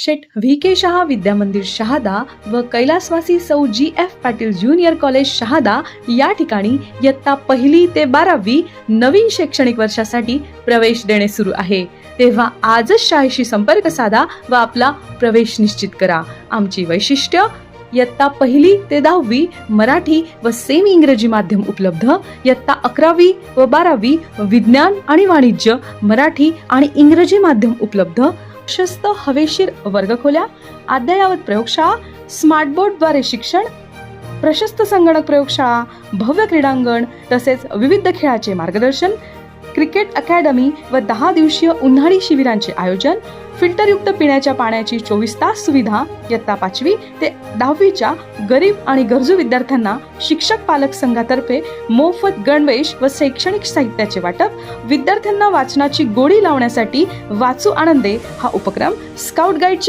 शेठ V K Shah विद्या मंदिर शहादा व कैलासवासी सौ GF. Patil junior college Shahada या ठिकाणी इयत्ता 1ली ते 12वी नवीन शैक्षणिक वर्षासाठी प्रवेश देणे सुरू आहे। तेव्हा आजच शाळेशी संपर्क साधा व आपला प्रवेश निश्चित करा। आमची वैशिष्ट्य इयत्ता 1ली ते 10वी मराठी व सेमी इंग्रजी माध्यम उपलब्ध, इयत्ता 11वी व 12वी विज्ञान आणि वाणिज्य मराठी आणि इंग्रजी माध्यम उपलब्ध, प्रशस्त हवेशीर वर्गखोल्या, अद्ययावत प्रयोगशाळा, स्मार्ट बोर्डद्वारे शिक्षण, प्रशस्त संगणक प्रयोगशाळा, भव्य क्रीडांगण तसेच विविध खेळाचे मार्गदर्शन, क्रिकेट अकॅडमी व 10 दिवसीय उन्हाळी शिबिरांचे आयोजन, फिल्टरयुक्त पिण्याच्या पाण्याची 24 तास सुविधा, इयत्ता 5वी ते 10वीच्या गरीब आणि गरजू विद्यार्थ्यांना शिक्षक पालक संघातर्फे मोफत गणवेश व शैक्षणिक साहित्याचे वाटप, विद्यार्थ्यांना वाचनाची गोडी लावण्यासाठी वाचू आनंदे हा उपक्रम, स्काउट गाईडची